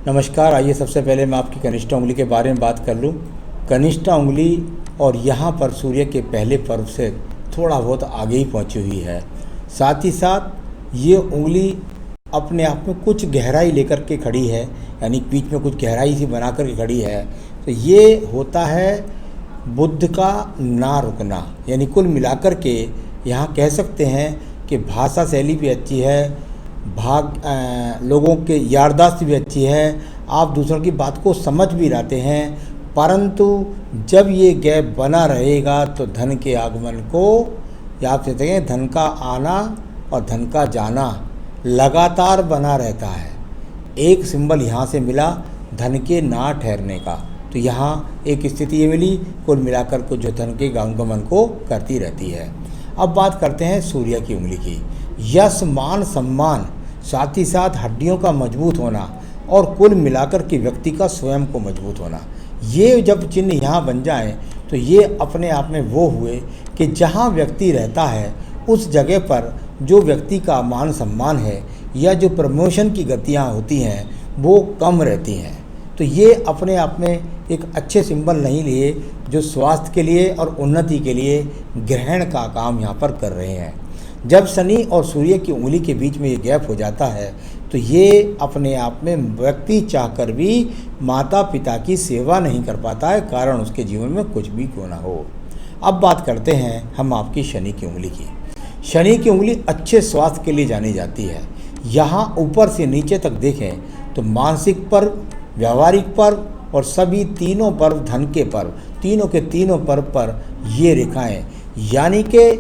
नमस्कार। आइए सबसे पहले मैं आपकी कनिष्ठा उंगली के बारे में बात कर लूँ। कनिष्ठा उंगली और यहाँ पर सूर्य के पहले पर्व से थोड़ा बहुत आगे ही पहुँची हुई है। साथ ही साथ ये उंगली अपने आप में कुछ गहराई लेकर के खड़ी है, यानी बीच में कुछ गहराई सी बना कर के खड़ी है। तो ये होता है बुध का ना रुकना, यानी कुल मिलाकर के यहाँ कह सकते हैं कि भाषा शैली भी अच्छी है, लोगों के याददाश्त भी अच्छी है, आप दूसरों की बात को समझ भी लाते हैं। परंतु जब ये गैप बना रहेगा तो धन के आगमन को, या आप कहते हैं धन का आना और धन का जाना लगातार बना रहता है। एक सिंबल यहाँ से मिला धन के ना ठहरने का, तो यहाँ एक स्थिति ये मिली कुल मिलाकर को जो धन के आगमन को करती रहती है। अब बात करते हैं सूर्य की उंगली की। यश, मान, सम्मान, साथ ही साथ हड्डियों का मजबूत होना और कुल मिलाकर के व्यक्ति का स्वयं को मजबूत होना, ये जब चिन्ह यहाँ बन जाएं तो ये अपने आप में वो हुए कि जहाँ व्यक्ति रहता है उस जगह पर जो व्यक्ति का मान सम्मान है या जो प्रमोशन की गतियाँ होती हैं वो कम रहती हैं। तो ये अपने आप में एक अच्छे सिंबल नहीं लिए जो स्वास्थ्य के लिए और उन्नति के लिए ग्रहण का काम यहाँ पर कर रहे हैं। जब शनि और सूर्य की उंगली के बीच में ये गैप हो जाता है तो ये अपने आप में व्यक्ति चाहकर भी माता पिता की सेवा नहीं कर पाता है, कारण उसके जीवन में कुछ भी क्यों ना हो। अब बात करते हैं हम आपकी शनि की उंगली की। शनि की उंगली अच्छे स्वास्थ्य के लिए जानी जाती है। यहाँ ऊपर से नीचे तक देखें तो मानसिक पर्व, व्यावहारिक पर्व और सभी तीनों पर्व, धन के पर्व, तीनों के तीनों पर्व पर ये रेखाएं, यानी कि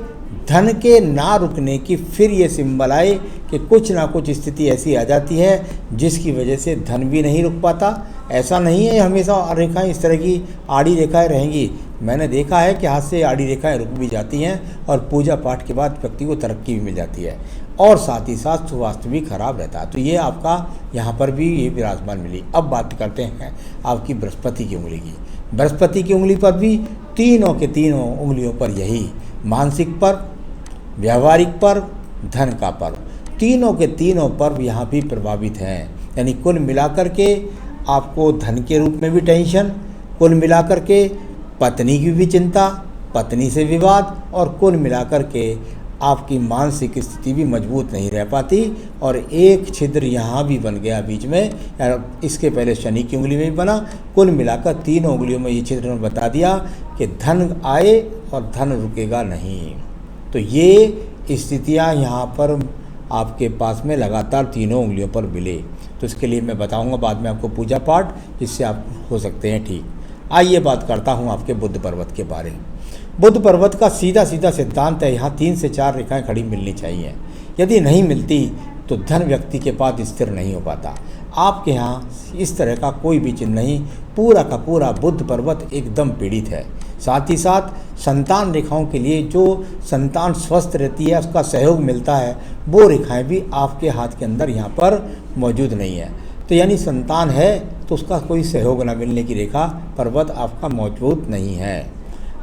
धन के ना रुकने की फिर ये सिंबल आए कि कुछ ना कुछ स्थिति ऐसी आ जाती है जिसकी वजह से धन भी नहीं रुक पाता। ऐसा नहीं है हमेशा रेखाएं इस तरह की आड़ी रेखाएं रहेंगी। मैंने देखा है कि हाथ से आड़ी रेखाएं रुक भी जाती हैं और पूजा पाठ के बाद व्यक्ति को तरक्की भी मिल जाती है और साथ ही साथ स्वास्थ्य भी खराब रहता है। तो ये आपका यहाँ पर भी ये विराजमान मिली। अब बात करते हैं आपकी बृहस्पति की उंगली की। बृहस्पति की उंगली पर भी तीनों के तीनों उंगलियों पर यही मानसिक पर्व, व्यावहारिक पर्व, धन का पर्व, तीनों के तीनों पर्व यहाँ भी प्रभावित हैं। यानी कुल मिलाकर के आपको धन के रूप में भी टेंशन, कुल मिलाकर के पत्नी की भी चिंता, पत्नी से विवाद और कुल मिलाकर के आपकी मानसिक स्थिति भी मजबूत नहीं रह पाती। और एक छिद्र यहाँ भी बन गया बीच में, इसके पहले शनि की उंगली में भी बना। कुल मिलाकर तीनों उंगलियों में ये छिद्र ने बता दिया कि धन आए और धन रुकेगा नहीं। तो ये स्थितियाँ यहाँ पर आपके पास में लगातार तीनों उंगलियों पर मिले। तो इसके लिए मैं बताऊँगा बाद में आपको पूजा पाठ, जिससे आप हो सकते हैं ठीक। आइए बात करता हूँ आपके बुध पर्वत के बारे में। बुध पर्वत का सीधा सीधा सिद्धांत है, यहाँ 3 से 4 रेखाएं खड़ी मिलनी चाहिए। यदि नहीं मिलती तो धन व्यक्ति के पास स्थिर नहीं हो पाता। आपके यहाँ इस तरह का कोई भी चिन्ह नहीं, पूरा का पूरा बुध पर्वत एकदम पीड़ित है। साथ ही साथ संतान रेखाओं के लिए जो संतान स्वस्थ रहती है उसका सहयोग मिलता है, वो रेखाएं भी आपके हाथ के अंदर यहाँ पर मौजूद नहीं है। तो यानी संतान है तो उसका कोई सहयोग न मिलने की रेखा पर्वत आपका मौजूद नहीं है।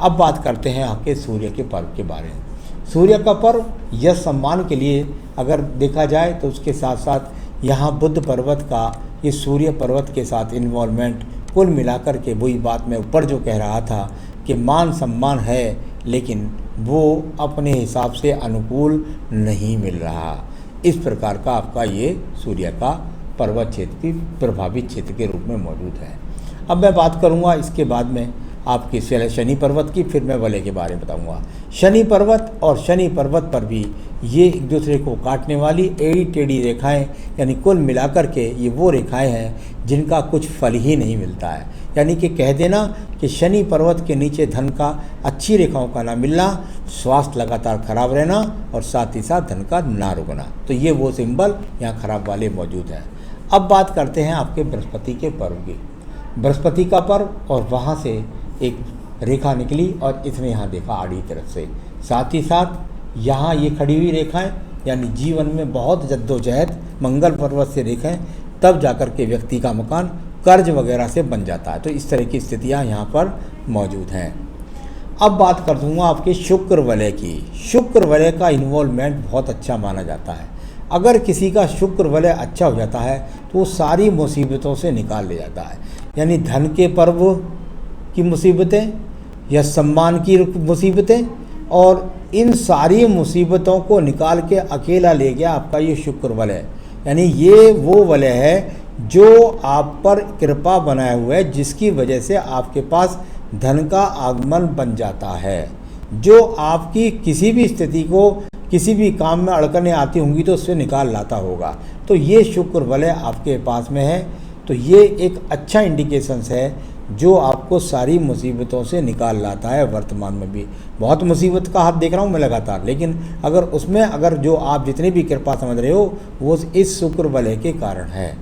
अब बात करते हैं आपके सूर्य के पर्व के बारे में। सूर्य का पर्व यश सम्मान के लिए अगर देखा जाए तो उसके साथ साथ यहाँ बुध पर्वत का ये सूर्य पर्वत के साथ इन्वॉल्वमेंट, कुल मिलाकर के वही बात मैं ऊपर जो कह रहा था कि मान सम्मान है लेकिन वो अपने हिसाब से अनुकूल नहीं मिल रहा। इस प्रकार का आपका ये सूर्य का पर्वत क्षेत्र भी प्रभावित क्षेत्र के रूप में मौजूद है। अब मैं बात करूँगा इसके बाद में आपकी शनि पर्वत की, फिर मैं वलय के बारे में बताऊंगा। शनि पर्वत और शनि पर्वत पर भी ये एक दूसरे को काटने वाली एड़ी टेढ़ी रेखाएं, यानी कुल मिलाकर के ये वो रेखाएं हैं जिनका कुछ फल ही नहीं मिलता है। यानी कि कह देना कि शनि पर्वत के नीचे धन का अच्छी रेखाओं का ना मिलना, स्वास्थ्य लगातार खराब रहना और साथ ही साथ धन का ना रुकना, तो ये वो सिंबल यहाँ खराब वाले मौजूद हैं। अब बात करते हैं आपके बृहस्पति के पर्व की। बृहस्पति का पर्व और वहाँ से एक रेखा निकली और इसने यहाँ देखा आड़ी तरफ से। साथ ही साथ यहाँ ये खड़ी हुई रेखाएं, यानी जीवन में बहुत जद्दोजहद, मंगल पर्वत से रेखाएं, तब जाकर के व्यक्ति का मकान कर्ज वगैरह से बन जाता है। तो इस तरह की स्थितियाँ यहाँ पर मौजूद हैं। अब बात कर दूँगा आपके शुक्र वलय की। शुक्र वलय का इन्वॉल्वमेंट बहुत अच्छा माना जाता है। अगर किसी का शुक्र वलय अच्छा हो जाता है तो वो सारी मुसीबतों से निकाल ले जाता है। यानी धन के पर्व की मुसीबतें या सम्मान की मुसीबतें, और इन सारी मुसीबतों को निकाल के अकेला ले गया आपका ये शुक्र वलय। यानी ये वो वलय है जो आप पर कृपा बनाए हुए है, जिसकी वजह से आपके पास धन का आगमन बन जाता है, जो आपकी किसी भी स्थिति को किसी भी काम में अड़कने आती होंगी तो उससे निकाल लाता होगा। तो ये शुक्र वलय आपके पास में है, तो ये एक अच्छा इंडिकेशंस है जो आपको सारी मुसीबतों से निकाल लाता है। वर्तमान में भी बहुत मुसीबत का हाथ देख रहा हूँ मैं लगातार, लेकिन अगर उसमें अगर जो आप जितनी भी कृपा समझ रहे हो वो इस शुक्र वलय के कारण है।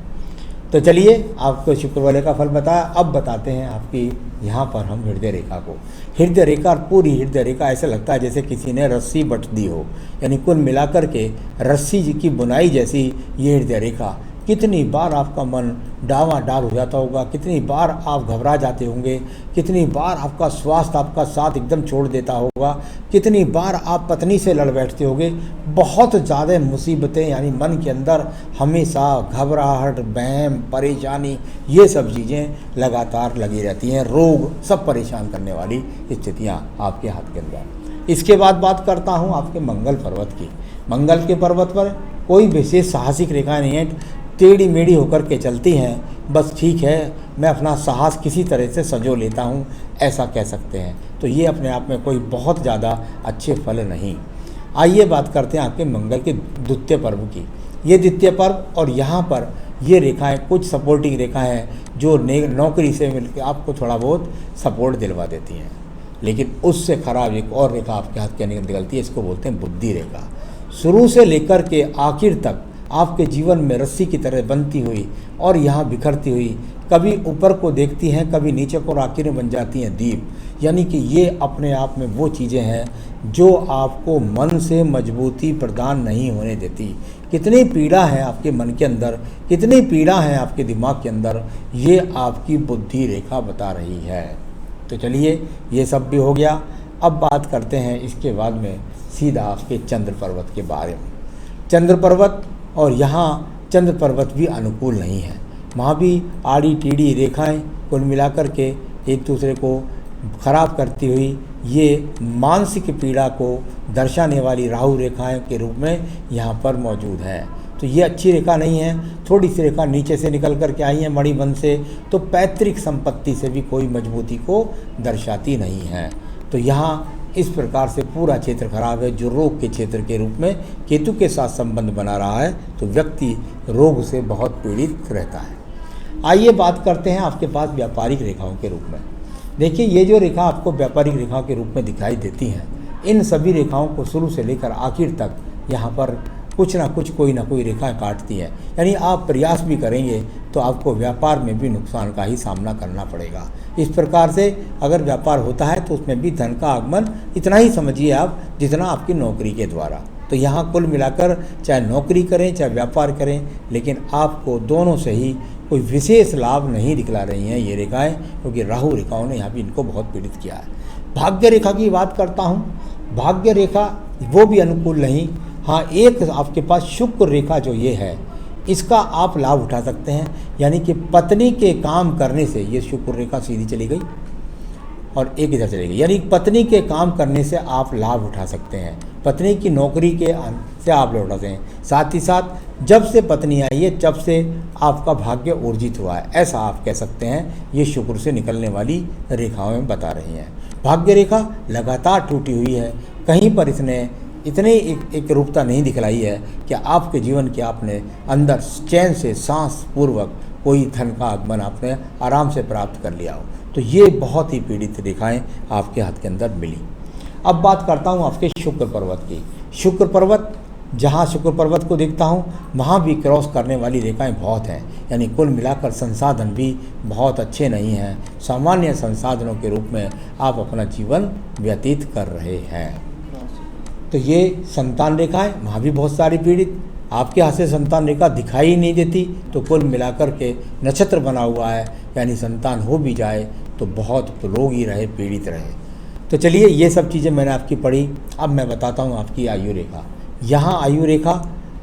तो चलिए आपको शुक्र वलय का फल बताया। अब बताते हैं आपकी यहाँ पर हम हृदय रेखा को। हृदय रेखा, पूरी हृदय रेखा ऐसा लगता है जैसे किसी ने रस्सी बट दी हो, यानी कुल मिलाकर के रस्सी की बुनाई जैसी ये हृदय रेखा। कितनी बार आपका मन डावाडाल हो जाता होगा, कितनी बार आप घबरा जाते होंगे, कितनी बार आपका स्वास्थ्य आपका साथ एकदम छोड़ देता होगा, कितनी बार आप पत्नी से लड़ बैठते होगे। बहुत ज़्यादा मुसीबतें, यानी मन के अंदर हमेशा घबराहट, वहम, परेशानी, ये सब चीज़ें लगातार लगी रहती हैं। रोग, सब परेशान करने वाली स्थितियाँ आपके हाथ के अंदर। इसके बाद बात करता हूँ आपके मंगल पर्वत की। मंगल के पर्वत पर कोई विशेष साहसिक रेखाएँ नहीं हैं, टेढ़ी मेढ़ी होकर के चलती हैं, बस ठीक है मैं अपना साहस किसी तरह से संजो लेता हूँ, ऐसा कह सकते हैं। तो ये अपने आप में कोई बहुत ज़्यादा अच्छे फल नहीं। आइए बात करते हैं आपके मंगल के द्वितीय पर्व की। ये द्वितीय पर्व और यहाँ पर ये रेखाएं कुछ सपोर्टिंग रेखाएं हैं जो नौकरी से मिलकर आपको थोड़ा बहुत सपोर्ट दिलवा देती हैं। लेकिन उससे खराब एक और रेखा आपके हाथ के निकलती है, इसको बोलते हैं बुद्धि रेखा। शुरू से लेकर के आखिर तक आपके जीवन में रस्सी की तरह बनती हुई और यहाँ बिखरती हुई, कभी ऊपर को देखती हैं कभी नीचे को, और आखिर में बन जाती हैं दीप। यानी कि ये अपने आप में वो चीज़ें हैं जो आपको मन से मजबूती प्रदान नहीं होने देती। कितनी पीड़ा है आपके मन के अंदर, कितनी पीड़ा है आपके दिमाग के अंदर, ये आपकी बुद्धि रेखा बता रही है। तो चलिए ये सब भी हो गया। अब बात करते हैं इसके बाद में सीधा आपके चंद्र पर्वत के बारे में। चंद्र पर्वत, और यहाँ चंद्र पर्वत भी अनुकूल नहीं है, वहाँ भी आड़ी टेढ़ी रेखाएं कुल मिलाकर के एक दूसरे को खराब करती हुई ये मानसिक पीड़ा को दर्शाने वाली राहु रेखाएं के रूप में यहाँ पर मौजूद है। तो ये अच्छी रेखा नहीं है। थोड़ी सी रेखा नीचे से निकल कर के आई है मणिबंध से, तो पैतृक संपत्ति से भी कोई मजबूती को दर्शाती नहीं है। तो यहाँ इस प्रकार से पूरा क्षेत्र खराब है, जो रोग के क्षेत्र के रूप में केतु के साथ संबंध बना रहा है, तो व्यक्ति रोग से बहुत पीड़ित रहता है। आइए बात करते हैं आपके पास व्यापारिक रेखाओं के रूप में। देखिए ये जो रेखा आपको व्यापारिक रेखाओं के रूप में दिखाई देती हैं, इन सभी रेखाओं को शुरू से लेकर आखिर तक यहाँ पर कुछ ना कुछ कोई ना कोई रेखा काटती है। यानी आप प्रयास भी करेंगे तो आपको व्यापार में भी नुकसान का ही सामना करना पड़ेगा। इस प्रकार से अगर व्यापार होता है तो उसमें भी धन का आगमन इतना ही समझिए आप जितना आपकी नौकरी के द्वारा। तो यहाँ कुल मिलाकर चाहे नौकरी करें चाहे व्यापार करें, लेकिन आपको दोनों से ही कोई विशेष लाभ नहीं दिखला रही हैं ये रेखाएँ, क्योंकि राहु रेखाओं ने यहाँ भी इनको बहुत पीड़ित किया है। भाग्य रेखा की बात करता हूँ। भाग्य रेखा वो भी अनुकूल नहीं। हाँ, एक आपके पास शुक्र रेखा जो ये है, इसका आप लाभ उठा सकते हैं। यानी कि पत्नी के काम करने से ये शुक्र रेखा सीधी चली गई और एक इधर चली गई, यानी पत्नी के काम करने से आप लाभ उठा सकते हैं। पत्नी की नौकरी के से आप लाभ उठाते हैं। साथ ही साथ जब से पत्नी आई है तब से आपका भाग्य ऊर्जित हुआ है, ऐसा आप कह सकते हैं। ये शुक्र से निकलने वाली रेखाओं में बता रही हैं। भाग्य रेखा लगातार टूटी हुई है, कहीं पर इसने इतनी एक रूपता नहीं दिखलाई है कि आपके जीवन के आपने अंदर चैन से सांस पूर्वक कोई धन का आगमन आपने आराम से प्राप्त कर लिया हो। तो ये बहुत ही पीड़ित रेखाएं आपके हाथ के अंदर मिली। अब बात करता हूँ आपके शुक्र पर्वत की। शुक्र पर्वत, जहाँ शुक्र पर्वत को देखता हूँ वहाँ भी क्रॉस करने वाली रेखाएं बहुत हैं। यानी कुल मिलाकर संसाधन भी बहुत अच्छे नहीं हैं। सामान्य संसाधनों के रूप में आप अपना जीवन व्यतीत कर रहे हैं। तो ये संतान रेखा है, वहाँ भी बहुत सारी पीड़ित। आपके हाथ से संतान रेखा दिखाई ही नहीं देती, तो कुल मिलाकर के नक्षत्र बना हुआ है, यानी संतान हो भी जाए तो बहुत रोगी रहे, पीड़ित रहे। तो चलिए ये सब चीज़ें मैंने आपकी पढ़ी। अब मैं बताता हूँ आपकी आयु रेखा। यहाँ आयु रेखा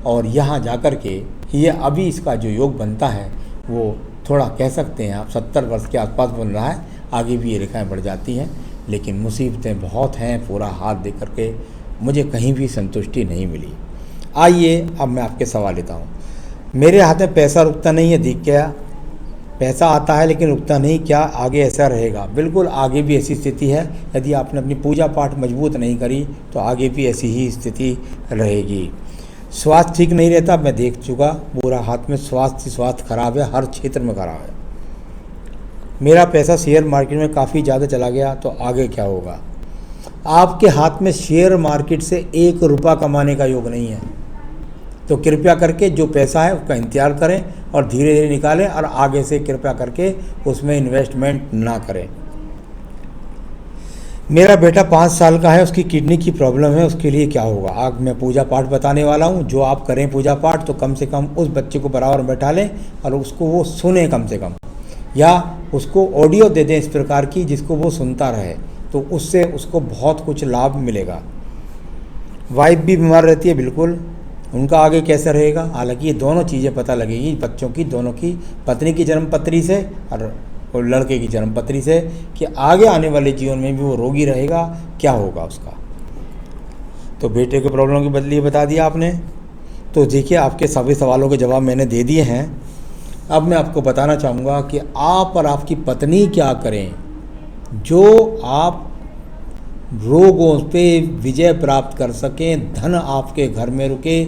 और यहाँ जाकर के ये अभी इसका जो योग बनता है वो थोड़ा कह सकते हैं आप 70 वर्ष के आसपास बन रहा है। आगे भी ये रेखाएं बढ़ जाती हैं, लेकिन मुसीबतें बहुत हैं। पूरा हाथ दे करके मुझे कहीं भी संतुष्टि नहीं मिली। आइए अब मैं आपके सवाल लेता हूँ। मेरे हाथ में पैसा रुकता नहीं है, दिख गया। पैसा आता है लेकिन रुकता नहीं, क्या आगे ऐसा रहेगा? बिल्कुल आगे भी ऐसी स्थिति है। यदि आपने अपनी पूजा पाठ मजबूत नहीं करी तो आगे भी ऐसी ही स्थिति रहेगी। स्वास्थ्य ठीक नहीं रहता, मैं देख चुका। पूरा हाथ में स्वास्थ्य खराब है, हर क्षेत्र में खराब है। मेरा पैसा शेयर मार्केट में काफ़ी ज़्यादा चला गया, तो आगे क्या होगा? आपके हाथ में शेयर मार्केट से 1 रुपया कमाने का योग नहीं है, तो कृपया करके जो पैसा है उसका इंतजार करें और धीरे धीरे निकालें, और आगे से कृपया करके उसमें इन्वेस्टमेंट ना करें। मेरा बेटा 5 साल का है, उसकी किडनी की प्रॉब्लम है, उसके लिए क्या होगा? आज मैं पूजा पाठ बताने वाला हूँ। जो आप करें पूजा पाठ, तो कम से कम उस बच्चे को बराबर बैठा लें और उसको वो सुने कम से कम, या उसको ऑडियो दे दें इस प्रकार की जिसको वो सुनता रहे, तो उससे उसको बहुत कुछ लाभ मिलेगा। वाइफ भी बीमार रहती है, बिल्कुल उनका आगे कैसा रहेगा? हालांकि ये दोनों चीज़ें पता लगेगी बच्चों की, दोनों की, पत्नी की जन्मपत्री से और लड़के की जन्मपत्री से, कि आगे आने वाले जीवन में भी वो रोगी रहेगा, क्या होगा उसका। तो बेटे के प्रॉब्लम के बदले बता दिया आपने। तो देखिए, आपके सभी सवालों के जवाब मैंने दे दिए हैं। अब मैं आपको बताना चाहूँगा कि आप और आपकी पत्नी क्या करें जो आप रोगों पे विजय प्राप्त कर सकें, धन आपके घर में रुके।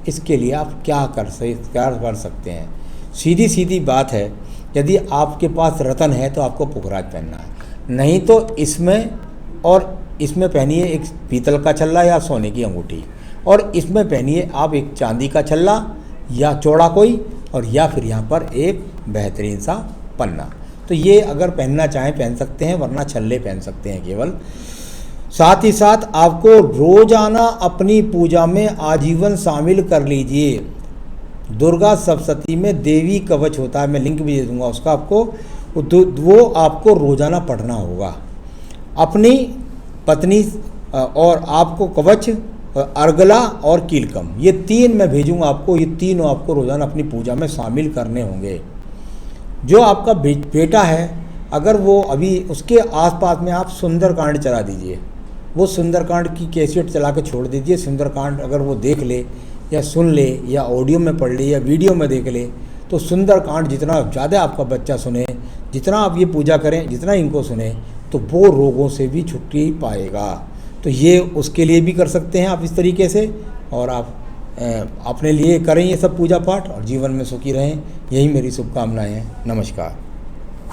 इसके लिए आप क्या कर सकते हैं? सीधी सीधी बात है, यदि आपके पास रतन है तो आपको पुखराज पहनना है, नहीं तो इसमें और इसमें पहनिए एक पीतल का छल्ला या सोने की अंगूठी, और इसमें पहनिए आप एक चांदी का छल्ला या चौड़ा कोई, और या फिर यहाँ पर एक बेहतरीन सा पन्ना। तो ये अगर पहनना चाहें पहन सकते हैं, वरना छल्ले पहन सकते हैं केवल। साथ ही साथ आपको रोजाना अपनी पूजा में आजीवन शामिल कर लीजिए। दुर्गा सप्तशती में देवी कवच होता है, मैं लिंक भी दे दूंगा उसका आपको, वो आपको रोजाना पढ़ना होगा। अपनी पत्नी और आपको कवच, अर्गला और कीलकम, ये 3 मैं भेजूंगा आपको। ये तीनों आपको रोजाना अपनी पूजा में शामिल करने होंगे। जो आपका बेटा है, अगर वो अभी, उसके आसपास में आप सुंदरकांड चला दीजिए। वो सुंदरकांड की कैसेट चला के छोड़ दीजिए। सुंदरकांड अगर वो देख ले या सुन ले या ऑडियो में पढ़ ले या वीडियो में देख ले, तो सुंदरकांड जितना ज़्यादा आपका बच्चा सुने, जितना आप ये पूजा करें, जितना इनको सुने, तो वो रोगों से भी छुट्टी पाएगा। तो ये उसके लिए भी कर सकते हैं आप इस तरीके से, और आप अपने लिए करें ये सब पूजा पाठ और जीवन में सुखी रहें। यही मेरी शुभकामनाएं हैं। नमस्कार।